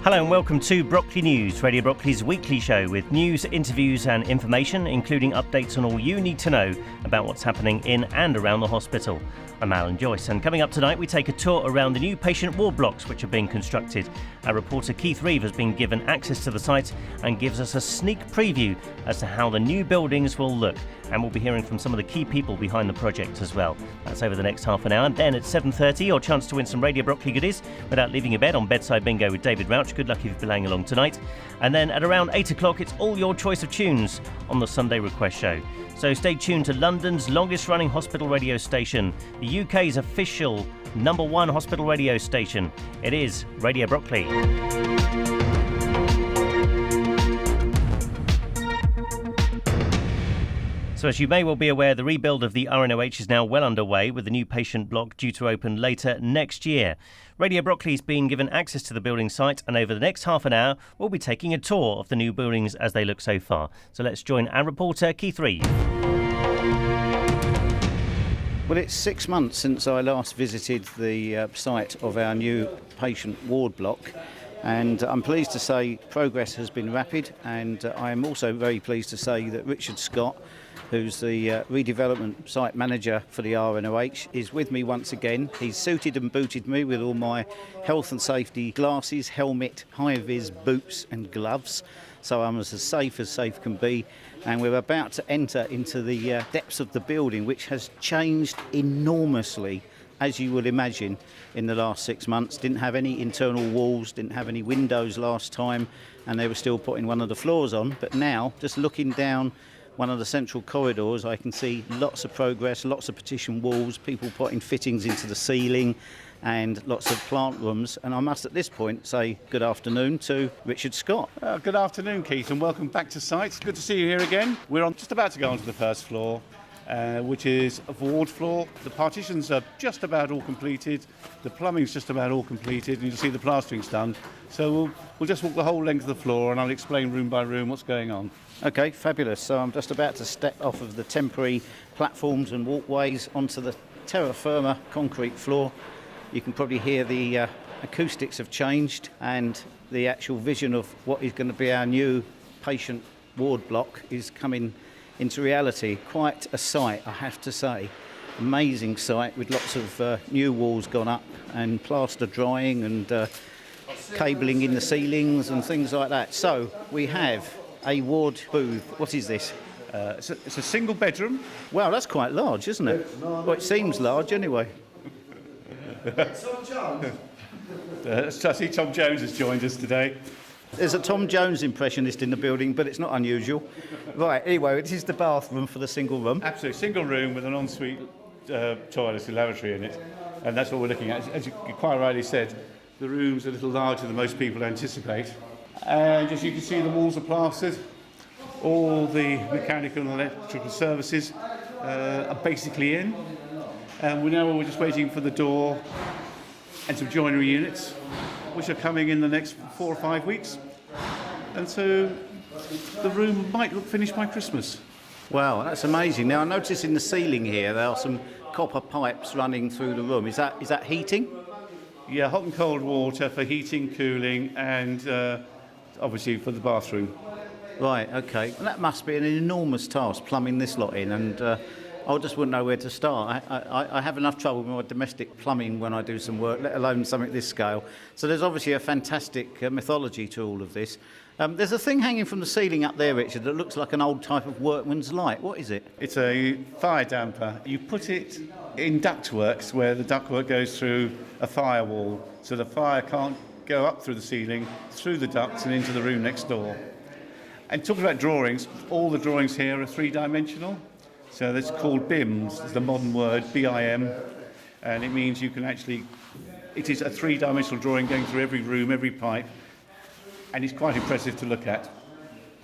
Hello and welcome to Brockley News, Radio Brockley's weekly show with news, interviews and information, including updates on all you need to know about what's happening in and around the hospital. I'm Alan Joyce, and coming up tonight we take a tour around the new patient ward blocks which are being constructed. Our reporter Keith Reeve has been given access to the site and gives us a sneak preview as to how the new buildings will look. And we'll be hearing from some of the key people behind the project as well. That's over the next half an hour. And then at 7:30, your chance to win some Radio Brockley goodies without leaving your bed on Bedside Bingo with David Rauch. Good luck if you're playing along tonight. And then at around 8 o'clock, it's all your choice of tunes on the Sunday Request Show. So stay tuned to London's longest running hospital radio station, the UK's official #1 hospital radio station. It is Radio Brockley. So as you may well be aware, the rebuild of the RNOH is now well underway, with the new patient block due to open later next year. Radio Brockley's been given access to the building site, and over the next half an hour we'll be taking a tour of the new buildings as they look so far. So let's join our reporter Keith Reeve. Well, it's 6 months since I last visited the site of our new patient ward block, and I'm pleased to say progress has been rapid, and I am also very pleased to say that Richard Scott, who's the redevelopment site manager for the RNOH, is with me once again. He's suited and booted me with all my health and safety glasses, helmet, high-vis boots and gloves, so I'm as safe can be. And we're about to enter into the depths of the building, which has changed enormously, as you would imagine, in the last 6 months. Didn't have any internal walls, didn't have any windows last time, and they were still putting one of the floors on. But now, just looking down one of the central corridors, I can see lots of progress, lots of partition walls, people putting fittings into the ceiling, and lots of plant rooms. And I must at this point say good afternoon to Richard Scott. Good afternoon, Keith, and welcome back to site. Good to see you here again. We're just about to go onto the first floor, which is a ward floor. The partitions are just about all completed, the plumbing's just about all completed, and you'll see the plastering's done. So we'll just walk the whole length of the floor, and I'll explain room by room what's going on. Okay, fabulous. So I'm just about to step off of the temporary platforms and walkways onto the terra firma concrete floor. You can probably hear the acoustics have changed, and the actual vision of what is going to be our new patient ward block is coming into reality. Quite a sight, I have to say. Amazing sight, with lots of new walls gone up and plaster drying and cabling in the ceilings and things like that. So we have a ward booth. What is this? It's a single bedroom. Wow, that's quite large, isn't it? Well, it seems large anyway. Tom Jones. I see Tom Jones has joined us today. There's a Tom Jones impressionist in the building, but it's not unusual. Right, anyway, this is the bathroom for the single room. Absolutely, single room with an ensuite toilet and lavatory in it. And that's what we're looking at. As you quite rightly said, the room's a little larger than most people anticipate. And as you can see, the walls are plastered. All the mechanical and electrical services are basically in. And we're just waiting for the door and some joinery units, which are coming in the next 4 or 5 weeks. And so the room might look finished by Christmas. Wow, that's amazing. Now, I notice in the ceiling here there are some copper pipes running through the room. Is that heating? Yeah, hot and cold water for heating, cooling, and obviously for the bathroom. Right, okay. Well, that must be an enormous task, plumbing this lot in, and I just wouldn't know where to start. I have enough trouble with my domestic plumbing when I do some work, let alone something this scale. So there's obviously a fantastic mythology to all of this. There's a thing hanging from the ceiling up there, Richard, that looks like an old type of workman's light. What is it? It's a fire damper. You put it in ductworks, where the ductwork goes through a firewall, so the fire can't go up through the ceiling, through the ducts and into the room next door. And talking about drawings, all the drawings here are three-dimensional. So that's called BIMs, it's the modern word, BIM, and it means you can actually, it is a three-dimensional drawing going through every room, every pipe, and it's quite impressive to look at.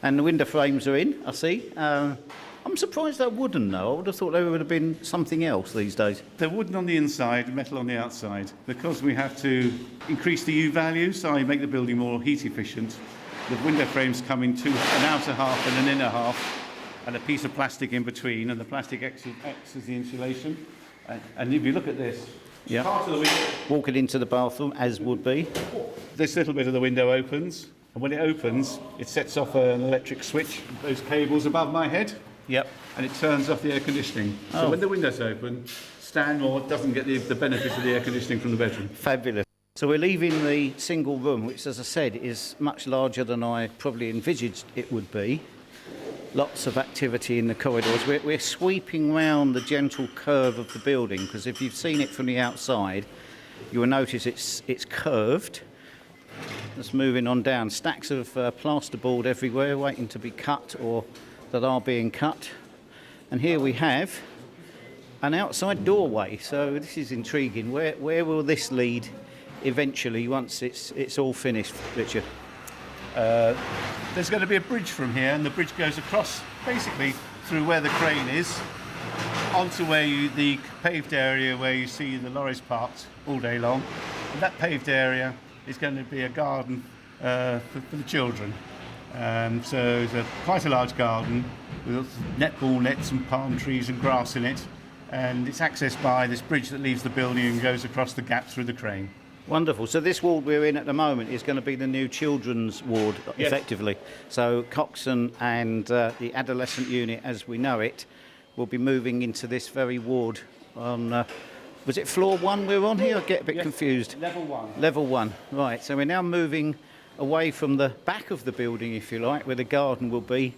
And the window frames are in, I see. I'm surprised they're wooden, though. I would have thought they would have been something else these days. They're wooden on the inside, metal on the outside. Because we have to increase the U value, so you make the building more heat efficient, the window frames come in an outer half and an inner half, and a piece of plastic in between, and the plastic acts as the insulation. And if you look at this, Yeah. Part of the window, Walking into the bathroom, as would be. this little bit of the window opens, and when it opens, it sets off an electric switch, those cables above my head, Yep. and it turns off the air conditioning. So Oh. when the window's open, Stanmore doesn't get the benefit of the air conditioning from the bedroom. Fabulous. So we're leaving the single room, which, as I said, is much larger than I probably envisaged it would be. Lots of activity in the corridors. We're sweeping round the gentle curve of the building, because if you've seen it from the outside, you will notice it's curved. Just moving on down. Stacks of plasterboard everywhere, waiting to be cut or that are being cut. And here we have an outside doorway. So this is intriguing. Where will this lead eventually once it's all finished, Richard? There's going to be a bridge from here, and the bridge goes across basically through where the crane is onto the paved area where you see the lorries parked all day long. And that paved area is going to be a garden for the children. So it's quite a large garden with netball nets and palm trees and grass in it, and it's accessed by this bridge that leaves the building and goes across the gap through the crane. Wonderful. So this ward we're in at the moment is going to be the new children's ward, Yes. effectively. So Coxon and the adolescent unit, as we know it, will be moving into this very ward on... was it floor 1 we're on here? I get a bit Yes. confused. Level 1. Level 1, right. So we're now moving away from the back of the building, if you like, where the garden will be,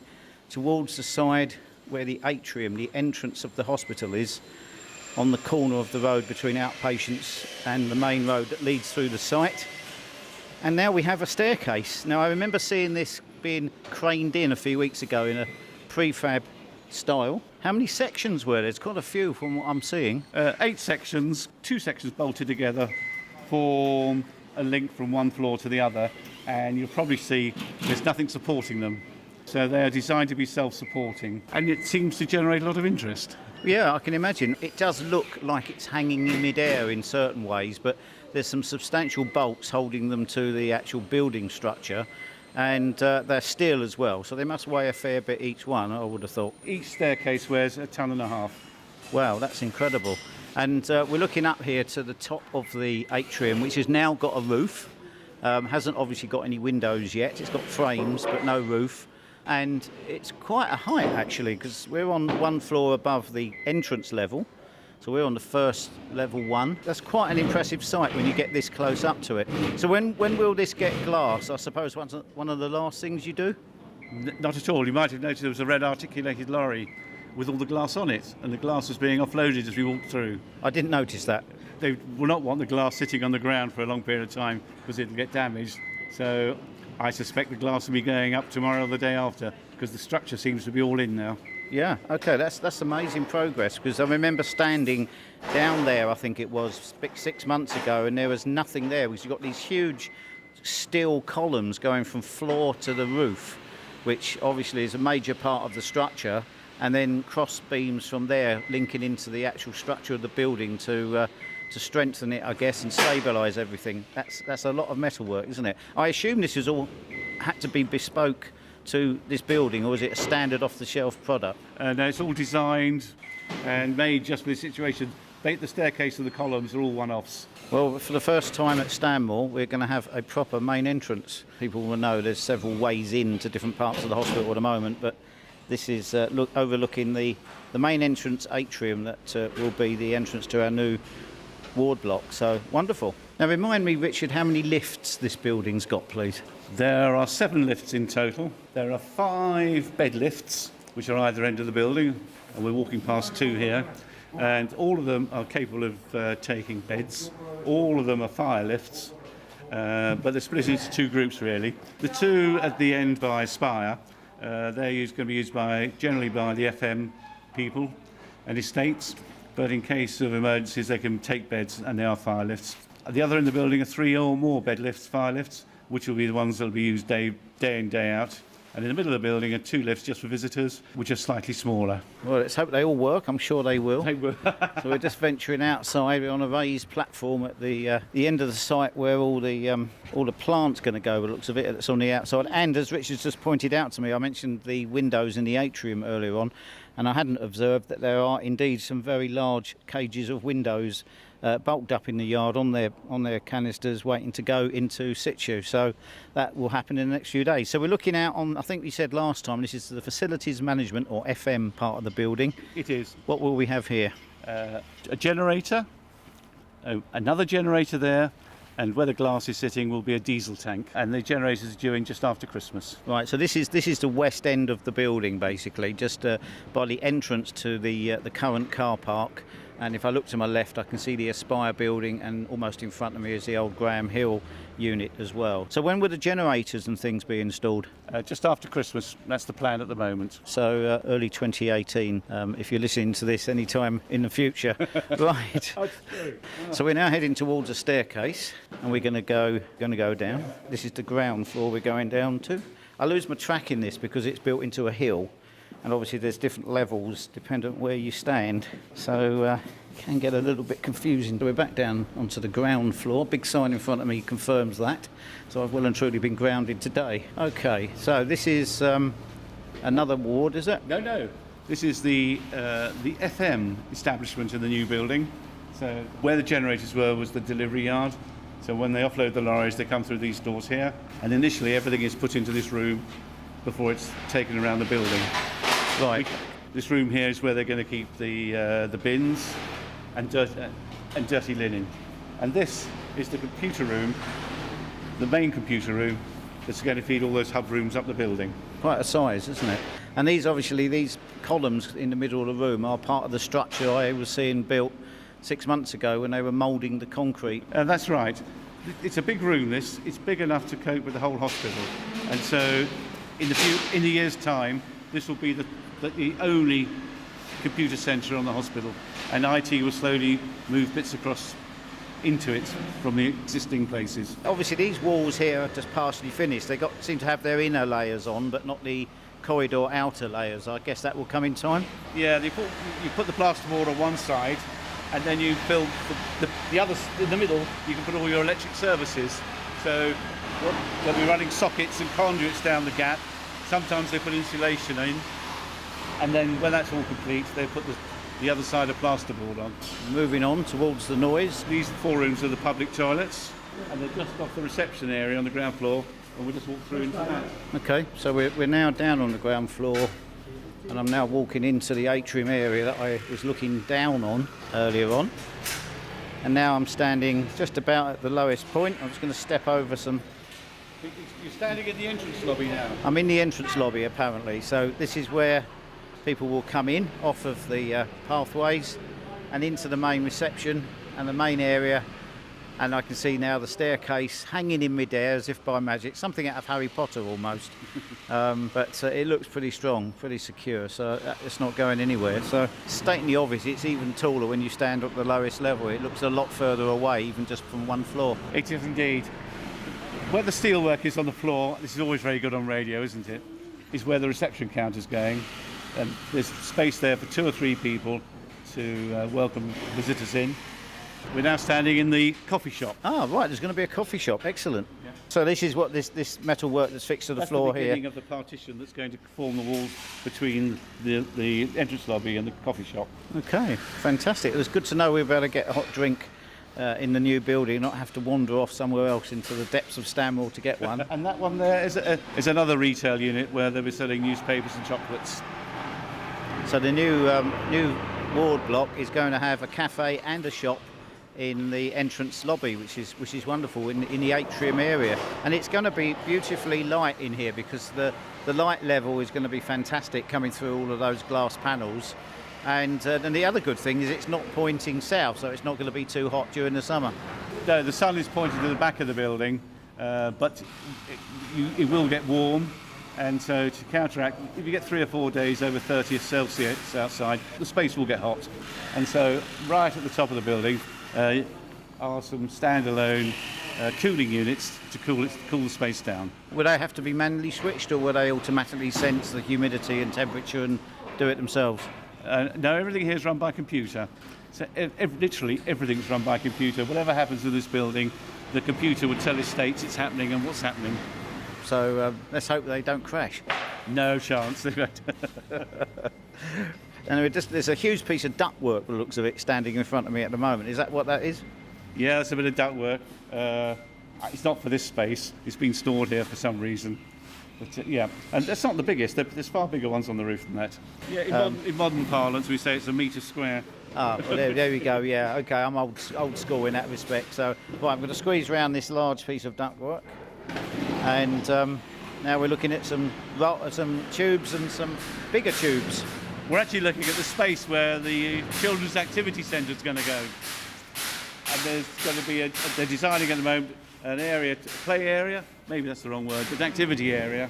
towards the side where the atrium, the entrance of the hospital is, on the corner of the road between outpatients and the main road that leads through the site. And now we have a staircase. Now, I remember seeing this being craned in a few weeks ago in a prefab style. How many sections were there? There's quite a few from what I'm seeing. 8 sections, 2 sections bolted together form a link from one floor to the other, and you'll probably see there's nothing supporting them. So they are designed to be self-supporting, and it seems to generate a lot of interest. Yeah, I can imagine. It does look like it's hanging in midair in certain ways, but there's some substantial bolts holding them to the actual building structure, and they're steel as well, so they must weigh a fair bit each one, I would have thought. Each staircase weighs 1.5 tons. Wow, that's incredible. And we're looking up here to the top of the atrium, which has now got a roof. Hasn't obviously got any windows yet. It's got frames, but no roof. And it's quite a height, actually, because we're on 1 floor above the entrance level. So we're on the first level 1. That's quite an impressive sight when you get this close up to it. So when will this get glass? I suppose one of the last things you do? Not at all. You might have noticed there was a red articulated lorry with all the glass on it, and the glass was being offloaded as we walked through. I didn't notice that. They will not want the glass sitting on the ground for a long period of time because it'll get damaged. So I suspect the glass will be going up tomorrow or the day after, because the structure seems to be all in now. Yeah, okay, that's amazing progress, because I remember standing down there, I think it was 6 months ago, and there was nothing there, because you've got these huge steel columns going from floor to the roof, which obviously is a major part of the structure, and then cross beams from there linking into the actual structure of the building to strengthen it, I guess, and stabilise everything. That's a lot of metalwork, isn't it? I assume this is all had to be bespoke to this building, or is it a standard off-the-shelf product? No, it's all designed and made just for this situation. The staircase and the columns are all one-offs. Well, for the first time at Stanmore, we're going to have a proper main entrance. People will know there's several ways into different parts of the hospital at the moment, but this is overlooking the main entrance atrium that will be the entrance to our new ward block. So wonderful. Now remind me, Richard, how many lifts this building's got, please? There are 7 lifts in total. There are 5 bed lifts, which are either end of the building, and we're walking past 2 here. And all of them are capable of taking beds. All of them are fire lifts, but they're split into 2 groups, really. The 2 at the end by Spire, they're going to be used generally by the FM people and estates, but in case of emergencies, they can take beds, and they are fire lifts. At the other end of the building are 3 or more bed lifts, fire lifts, which will be the ones that will be used day in, day out. And in the middle of the building are 2 lifts just for visitors, which are slightly smaller. Well, let's hope they all work. I'm sure they will. They will. So we're just venturing outside. We're on a raised platform at the end of the site where all the plant's going to go, by the looks of it. It's on the outside. And as Richard's just pointed out to me, I mentioned the windows in the atrium earlier on, and I hadn't observed that there are indeed some very large cages of windows bulked up in the yard on their canisters, waiting to go into situ. So that will happen in the next few days. So we're looking out on, I think we said last time, this is the facilities management or FM part of the building. It is. What will we have here? A generator, another generator there, and where the glass is sitting will be a diesel tank, and the generator is due in just after Christmas. Right, so this is the west end of the building, basically, just by the entrance to the current car park. And if I look to my left, I can see the Aspire building, and almost in front of me is the old Graham Hill unit as well. So when will the generators and things be installed? Just after Christmas, that's the plan at the moment. So early 2018, if you're listening to this any time in the future. Right. So we're now heading towards a staircase, and we're going to go down. This is the ground floor we're going down to. I lose my track in this because it's built into a hill. And obviously there's different levels depending on where you stand, so it can get a little bit confusing. So we're back down onto the ground floor. Big sign in front of me confirms that, so I've well and truly been grounded today. Okay, so this is another ward, is it? No. This is the FM establishment in the new building. So where the generators were was the delivery yard. So when they offload the lorries, they come through these doors here, and initially everything is put into this room before it's taken around the building. Right. This room here is where they're going to keep the bins and dirty linen. And this is the computer room, the main computer room, that's going to feed all those hub rooms up the building. Quite a size, isn't it? And these columns in the middle of the room are part of the structure I was seeing built 6 months ago when they were moulding the concrete. That's right. It's a big room, this. It's big enough to cope with the whole hospital. And so in a year's time, this will be the only computer centre on the hospital, and IT will slowly move bits across into it from the existing places. Obviously these walls here are just partially finished. They seem to have their inner layers on, but not the corridor outer layers. I guess that will come in time. Yeah, you put the plasterboard on one side, and then you build the other in the middle. You can put all your electric services. So they'll be running sockets and conduits down the gap. Sometimes they put insulation in, and then when that's all complete, they put the other side of plasterboard on. Moving on towards the noise. These 4 rooms are the public toilets, and they're just off the reception area on the ground floor, and we'll just walk through into that. Okay, so we're now down on the ground floor, and I'm now walking into the atrium area that I was looking down on earlier on. And now I'm standing just about at the lowest point. I'm just going to step over some... You're standing in the entrance lobby now. I'm in the entrance lobby apparently, so this is where people will come in off of the pathways and into the main reception and the main area, and I can see now the staircase hanging in midair as if by magic, something out of Harry Potter almost. But it looks pretty strong, pretty secure, so it's not going anywhere. So stating the obvious, it's even taller when you stand at the lowest level. It looks a lot further away even just from one floor. It is indeed. Where the steelwork is on the floor, this is always very good on radio, isn't it, is where the reception counter's going. And there's space there for 2 or 3 people to welcome visitors in. We're now standing in the coffee shop. Ah, right, there's going to be a coffee shop. Excellent. Yeah. So this is what this metal work that's fixed to the floor here. That's the beginning of the partition that's going to form the walls between the entrance lobby and the coffee shop. Okay, fantastic. It was good to know we were able to get a hot drink in the new building, not have to wander off somewhere else into the depths of Stanmore to get one. And that one there is another retail unit where they'll be selling newspapers and chocolates. So the new ward block is going to have a cafe and a shop in the entrance lobby, which is wonderful, in the atrium area, and it's going to be beautifully light in here because the light level is going to be fantastic coming through all of those glass panels. And the other good thing is it's not pointing south, so it's not going to be too hot during the summer. No, the sun is pointing to the back of the building, but it will get warm, and so to counteract, if you get 3 or 4 days over 30 Celsius outside, the space will get hot. And so right at the top of the building are some standalone cooling units to cool the space down. Would they have to be manually switched, or would they automatically sense the humidity and temperature and do it themselves? No, everything here is run by computer. So literally everything's run by computer. Whatever happens to this building, the computer would tell estates it's happening and what's happening. So let's hope they don't crash. No chance. And there's a huge piece of ductwork, by the looks of it, standing in front of me at the moment. Is that what that is? Yeah, it's a bit of ductwork. It's not for this space. It's been stored here for some reason. But yeah, and that's not the biggest. There's far bigger ones on the roof than that. Yeah, in modern parlance, we say it's a metre square. Ah, well, there we go. Yeah, okay. I'm old school in that respect. So, right, I'm going to squeeze around this large piece of ductwork, and now we're looking at some tubes and some bigger tubes. We're actually looking at the space where the children's activity centre is going to go, and there's going to be they're designing at the moment an area, play area. Maybe that's the wrong word, but an activity area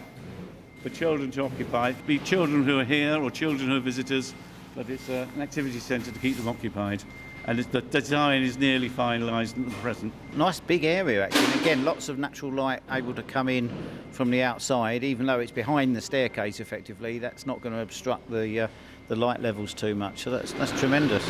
for children to occupy. It could be children who are here or children who are visitors, but it's an activity centre to keep them occupied. And the design is nearly finalised at the present. Nice big area, actually. And again, lots of natural light able to come in from the outside, even though it's behind the staircase, effectively. That's not going to obstruct the light levels too much. So that's tremendous.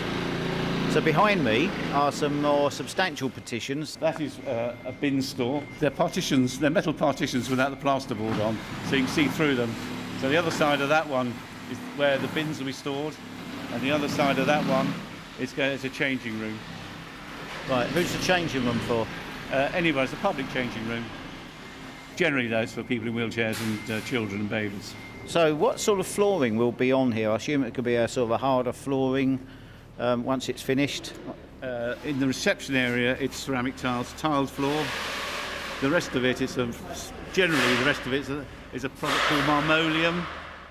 So behind me are some more substantial partitions. That is a bin store. They're partitions, they're metal partitions without the plasterboard on, so you can see through them. So the other side of that one is where the bins will be stored, and the other side of that one is a changing room. Right, who's the changing room for? Anyway, it's a public changing room. Generally, those for people in wheelchairs and children and babies. So what sort of flooring will be on here? I assume it could be a sort of a harder flooring once it's finished. In the reception area, it's ceramic tiles, tiled floor. The rest of it is generally the rest of it is a product called marmoleum,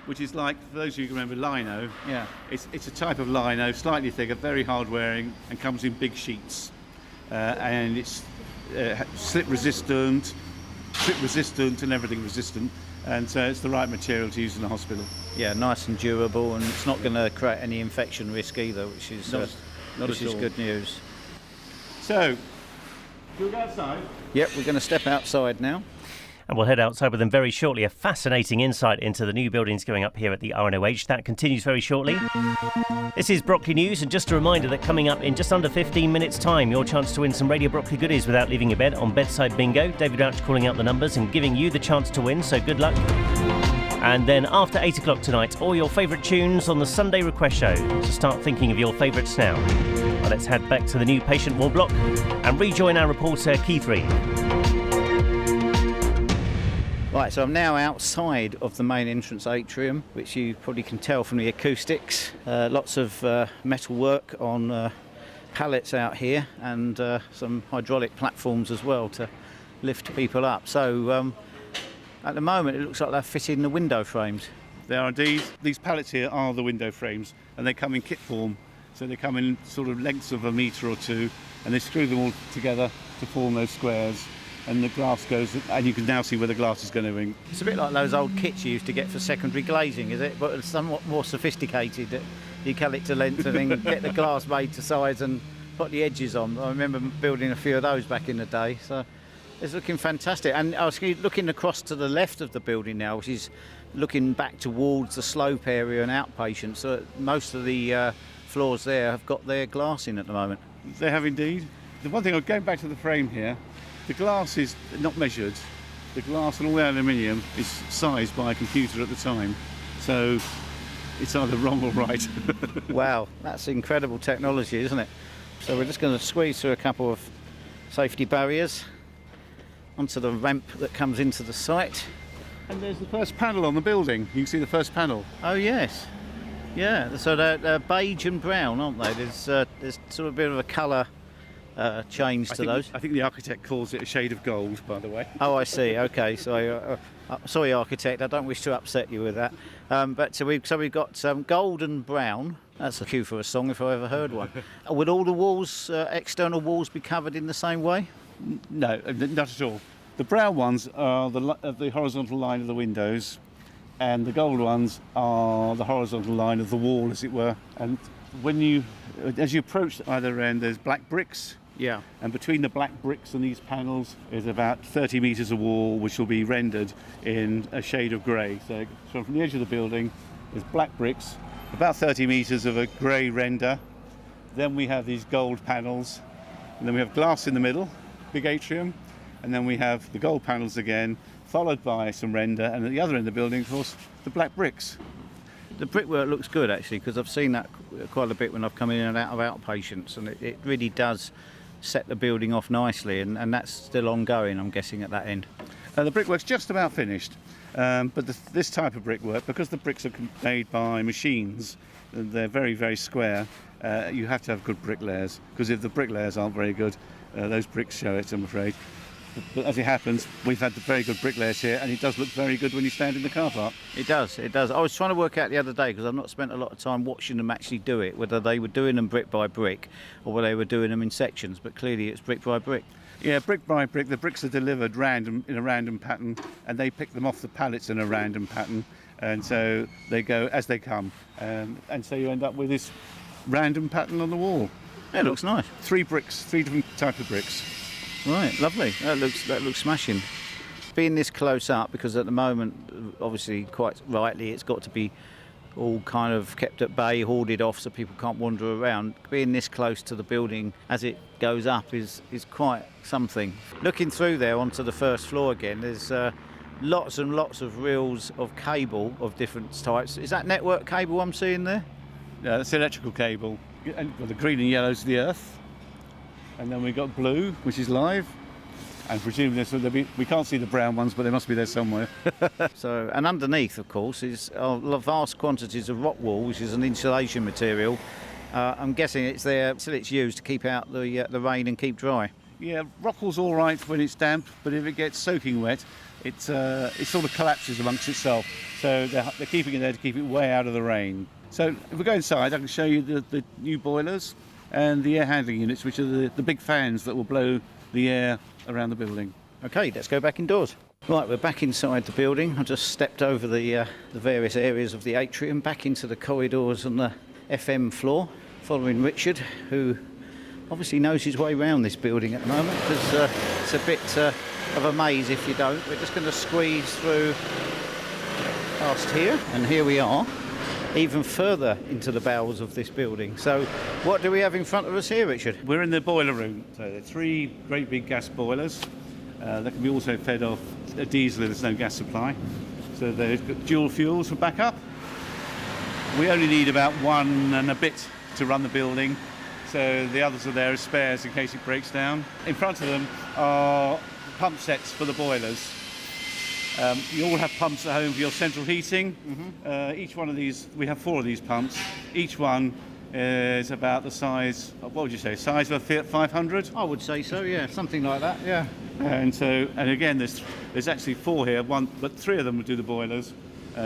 which is like, for those of you who remember lino. Yeah. It's a type of lino, slightly thicker, very hard wearing, and comes in big sheets. And it's slip resistant, trip resistant, and everything resistant. And so it's the right material to use in the hospital. Yeah, nice and durable, and it's not going to create any infection risk either, which is good news. So, we'll go outside. Yep, we're going to step outside now. And we'll head outside with them very shortly. A fascinating insight into the new buildings going up here at the RNOH. That continues very shortly. This is Brockley News, and just a reminder that coming up in just under 15 minutes' time, your chance to win some Radio Brockley goodies without leaving your bed on Bedside Bingo. David Ouch calling out the numbers and giving you the chance to win, so good luck. And then after 8 o'clock tonight, all your favourite tunes on the Sunday Request Show. So start thinking of your favourites now. Well, let's head back to the new patient ward block and rejoin our reporter Keith Reeve. Right, so I'm now outside of the main entrance atrium, which you probably can tell from the acoustics. Lots of metal work on pallets out here, and some hydraulic platforms as well to lift people up. So at the moment it looks like they're fitting the window frames. They are indeed. These pallets here are the window frames, and they come in kit form. So they come in sort of lengths of a metre or two, and they screw them all together to form those squares. And the glass goes, and you can now see where the glass is going to ring. It's a bit like those old kits you used to get for secondary glazing, is it? But it's somewhat more sophisticated. You cut it to length and then get the glass made to size and put the edges on. I remember building a few of those back in the day. So it's looking fantastic. And I was looking across to the left of the building now, which is looking back towards the slope area and outpatients. So most of the floors there have got their glass in at the moment. They have indeed. The one thing, going back to the frame here, the glass is not measured. The glass and all the aluminium is sized by a computer at the time. So it's either wrong or right. Wow, that's incredible technology, isn't it? So we're just going to squeeze through a couple of safety barriers onto the ramp that comes into the site. And there's the first panel on the building. You can see the first panel. Oh, yes. Yeah, so they're beige and brown, aren't they? There's sort of a bit of a colour change to those. I think the architect calls it a shade of gold, by the way. Oh, I see. Okay, so sorry, architect. I don't wish to upset you with that. But so we've got gold and brown. That's a cue for a song if I ever heard one. Would all the walls, external walls, be covered in the same way? No, not at all. The brown ones are the horizontal line of the windows, and the gold ones are the horizontal line of the wall, as it were. And as you approach either end, there's black bricks. Yeah. And between the black bricks and these panels is about 30 metres of wall, which will be rendered in a shade of grey. So from the edge of the building, there's black bricks, about 30 metres of a grey render. Then we have these gold panels, and then we have glass in the middle, big atrium, and then we have the gold panels again, followed by some render, and at the other end of the building, of course, the black bricks. The brickwork looks good actually, because I've seen that quite a bit when I've come in and out of outpatients, and it really does set the building off nicely, and that's still ongoing, I'm guessing, at that end. The brickwork's just about finished, but this type of brickwork, because the bricks are made by machines, they're very, very square, you have to have good bricklayers, because if the bricklayers aren't very good, those bricks show it, I'm afraid. But as it happens, we've had the very good bricklayers here, and it does look very good when you stand in the car park. It does, it does. I was trying to work out the other day, because I've not spent a lot of time watching them actually do it, whether they were doing them brick by brick or whether they were doing them in sections, but clearly it's brick by brick. Yeah, brick by brick. The bricks are delivered in a random pattern, and they pick them off the pallets in a random pattern, and so they go as they come, and so you end up with this random pattern on the wall. It looks nice. 3 bricks, 3 different types of bricks. Right, lovely. That looks smashing. Being this close up, because at the moment, obviously, quite rightly, it's got to be all kind of kept at bay, hoarded off, so people can't wander around. Being this close to the building as it goes up is quite something. Looking through there onto the first floor again, there's lots and lots of reels of cable of different types. Is that network cable I'm seeing there? Yeah, that's electrical cable. And the green and yellow is the earth. And then we've got blue, which is live, and presumably we can't see the brown ones, but they must be there somewhere. So, and underneath, of course, is vast quantities of rock wool, which is an insulation material. I'm guessing it's there till it's used to keep out the rain and keep dry. Yeah, rock wool's all right when it's damp, but if it gets soaking wet, it sort of collapses amongst itself. So they're keeping it there to keep it way out of the rain. So if we go inside, I can show you the new boilers and the air handling units, which are the big fans that will blow the air around the building. Okay, let's go back indoors. Right, we're back inside the building. I just stepped over the various areas of the atrium, back into the corridors on the FM floor, following Richard, who obviously knows his way around this building at the moment, because it's a bit of a maze if you don't. We're just going to squeeze through past here, and here we are, even further into the bowels of this building. So what do we have in front of us here, Richard? We're in the boiler room. So there are 3 great big gas boilers that can be also fed off a diesel if there's no gas supply. So they've got dual fuels for backup. We only need about 1 and a bit to run the building, so the others are there as spares in case it breaks down. In front of them are pump sets for the boilers. You all have pumps at home for your central heating. Mm-hmm. Each one of these, we have 4 of these pumps. Each one is about the size, what would you say, size of a Fiat 500? I would say so, yeah, something like that, yeah. And again, there's actually 4 here, but 3 of them will do the boilers.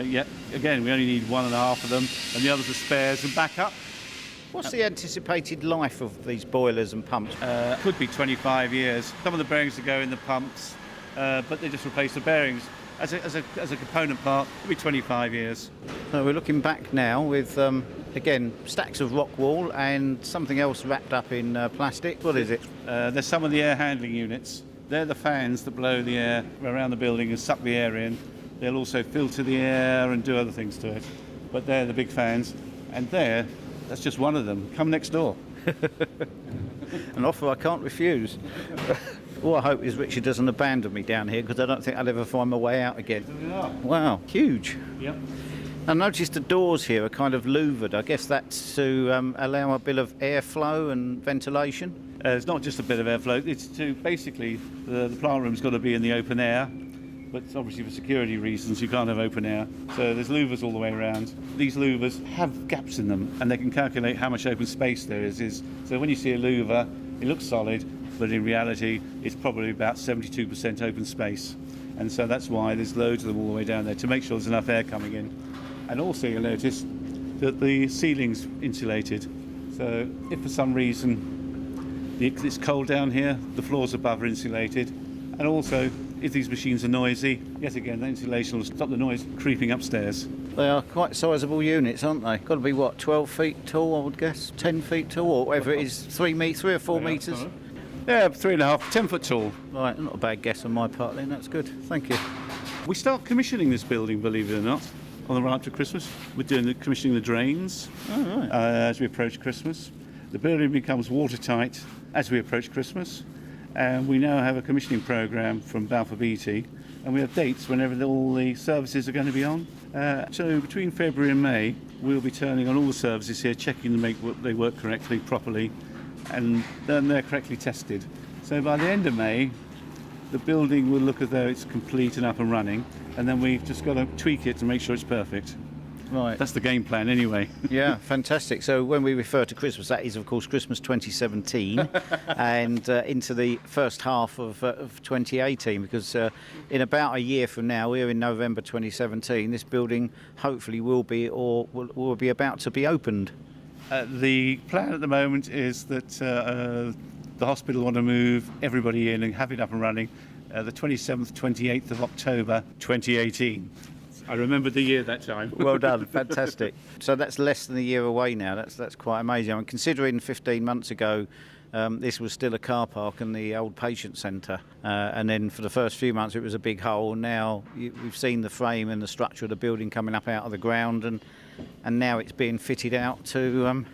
Yet again, we only need 1.5 of them, and the others are spares and backup. What's the anticipated life of these boilers and pumps? Could be 25 years. Some of the bearings that go in the pumps, but they just replace the bearings. As a component part, it'll be 25 years. So we're looking back now with, again, stacks of rock wool and something else wrapped up in plastic. What is it? There's some of the air handling units. They're the fans that blow the air around the building and suck the air in. They'll also filter the air and do other things to it. But they're the big fans. And that's just one of them. Come next door. An offer I can't refuse. All I hope is Richard doesn't abandon me down here, because I don't think I'll ever find my way out again. Wow, huge. Yep. I noticed the doors here are kind of louvered. I guess that's to allow a bit of airflow and ventilation. It's not just a bit of airflow. It's to basically, the plant room's got to be in the open air, but obviously for security reasons you can't have open air. So there's louvers all the way around. These louvers have gaps in them, and they can calculate how much open space there is. So when you see a louver, it looks solid, but in reality it's probably about 72% open space. And so that's why there's loads of them all the way down there, to make sure there's enough air coming in. And also you'll notice that the ceiling's insulated. So if for some reason it's cold down here, the floors above are insulated. And also, if these machines are noisy, yet again, the insulation will stop the noise creeping upstairs. They are quite sizable units, aren't they? Got to be, what, 12 feet tall, I would guess? 10 feet tall, or whatever it is, 3 or 4 metres? Yeah, 3.5, 10 foot tall. Right, not a bad guess on my part then, that's good. Thank you. We start commissioning this building, believe it or not, on the run up to Christmas. We're commissioning the drains as we approach Christmas. The building becomes watertight as we approach Christmas. And we now have a commissioning programme from Balfour Beatty, and we have dates whenever all the services are going to be on. So between February and May, we'll be turning on all the services here, checking to make they work correctly, properly, and then they're correctly tested. So by the end of May, the building will look as though it's complete and up and running, and then we've just got to tweak it to make sure it's perfect. Right. That's the game plan anyway. Yeah, fantastic. So when we refer to Christmas, that is, of course, Christmas 2017 and into the first half of 2018, because in about a year from now, we're in November 2017, this building hopefully will be about to be opened. The plan at the moment is that the hospital want to move everybody in and have it up and running the 27th, 28th of October 2018. I remember the year that time. Well done, fantastic. So that's less than a year away now. That's quite amazing. I mean, considering 15 months ago, this was still a car park and the old patient centre, and then for the first few months it was a big hole. Now we've seen the frame and the structure of the building coming up out of the ground, and now it's being fitted out to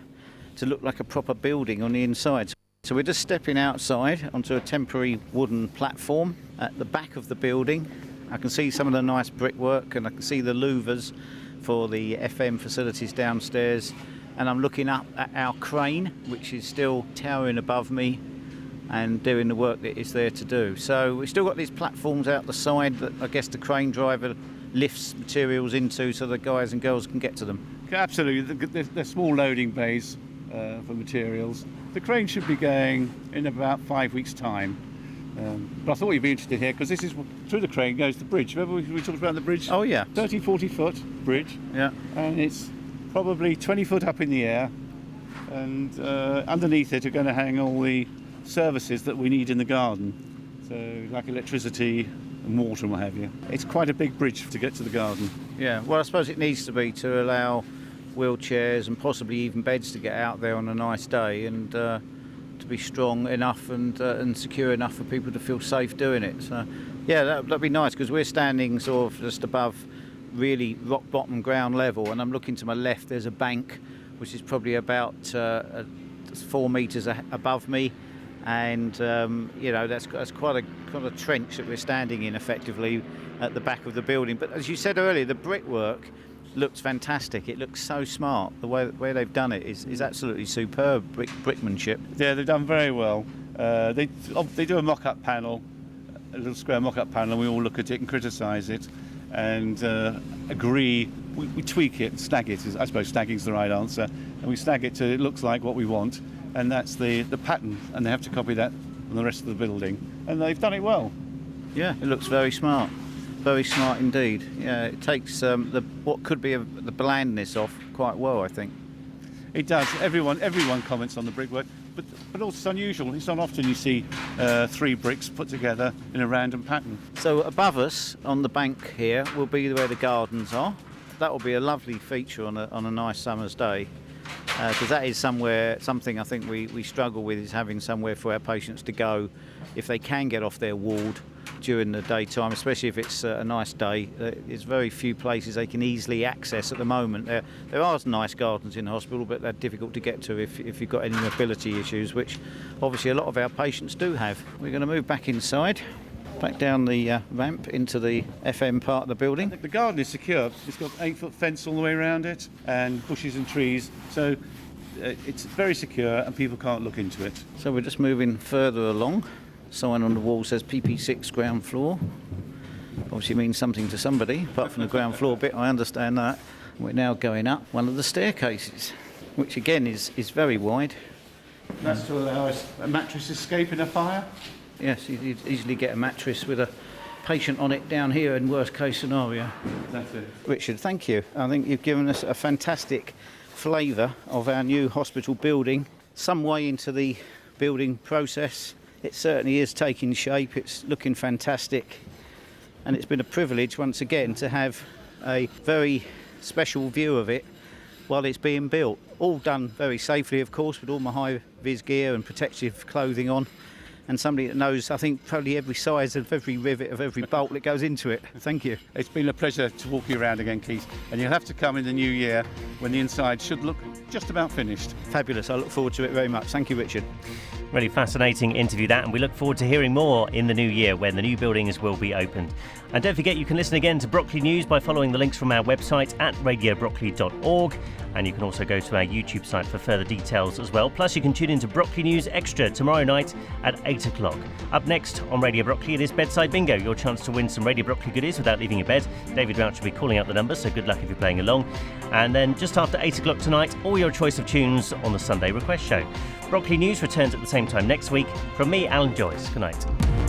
look like a proper building on the inside. So we're just stepping outside onto a temporary wooden platform at the back of the building. I can see some of the nice brickwork, and I can see the louvers for the FM facilities downstairs, and I'm looking up at our crane, which is still towering above me and doing the work that it's there to do. So we've still got these platforms out the side that I guess the crane driver lifts materials into so the guys and girls can get to them. Absolutely, they're small loading bays for materials. The crane should be going in about 5 weeks' time. But I thought you'd be interested here because this is through the crane goes the bridge. Remember we talked about the bridge? Oh yeah. 30-40 foot bridge. Yeah. And it's probably 20 foot up in the air, and underneath it are going to hang all the services that we need in the garden. So like electricity and water and what have you. It's quite a big bridge to get to the garden. Yeah. Well, I suppose it needs to be to allow wheelchairs and possibly even beds to get out there on a nice day, and to be strong enough and secure enough for people to feel safe doing it. So yeah, that'd be nice, because we're standing sort of just above really rock bottom ground level, and I'm looking to my left, there's a bank which is probably about 4 metres above me, and that's quite a trench that we're standing in effectively at the back of the building. But as you said earlier, the brickwork looks fantastic. It looks so smart. The way they've done it is absolutely superb brickmanship. Yeah, they've done very well. They do a mock-up panel, a little square mock-up panel, and we all look at it and criticise it and agree. We tweak it, snag it. I suppose snagging's the right answer, and we snag it till it looks like what we want, and that's the pattern, and they have to copy that on the rest of the building, and they've done it well. Yeah, it looks very smart. Very smart indeed. Yeah, it takes what could be the blandness off quite well, I think. It does. Everyone comments on the brickwork, but also it's unusual. It's not often you see 3 bricks put together in a random pattern. So above us on the bank here will be where the gardens are. That will be a lovely feature on a nice summer's day, because that is something I think we struggle with, is having somewhere for our patients to go if they can get off their ward during the daytime, especially if it's a nice day. There's very few places they can easily access at the moment. There are nice gardens in the hospital, but they're difficult to get to if you've got any mobility issues, which obviously a lot of our patients do have. We're going to move back inside, back down the ramp into the FM part of the building. The garden is secure. It's got 8-foot fence all the way around it and bushes and trees, so it's very secure and people can't look into it. So we're just moving further along. Sign on the wall says PP6 ground floor. Obviously means something to somebody, apart from the ground floor bit, I understand that. We're now going up one of the staircases, which again is very wide. That's to allow us a mattress escape in a fire? Yes, you'd easily get a mattress with a patient on it down here in worst case scenario. That's it. Richard, thank you. I think you've given us a fantastic flavour of our new hospital building. Some way into the building process. It certainly is taking shape. It's looking fantastic, and it's been a privilege once again to have a very special view of it while it's being built. All done very safely, of course, with all my high-vis gear and protective clothing on, and somebody that knows, I think, probably every size of every rivet of every bolt that goes into it. Thank you. It's been a pleasure to walk you around again, Keith, and you'll have to come in the new year when the inside should look just about finished. Fabulous. I look forward to it very much. Thank you, Richard. Really fascinating interview that, and we look forward to hearing more in the new year when the new buildings will be opened. And don't forget, you can listen again to Brockley News by following the links from our website at radiobrockley.org, and you can also go to our YouTube site for further details as well. Plus, you can tune into Brockley News Extra tomorrow night at 8 o'clock. Up next on Radio Brockley, it is Bedside Bingo, your chance to win some Radio Brockley goodies without leaving your bed. David Rauch will be calling out the numbers, so good luck if you're playing along. And then just after 8 o'clock tonight, all your choice of tunes on the Sunday Request Show. Brockley News returns at the same time next week. From me, Alan Joyce. Good night.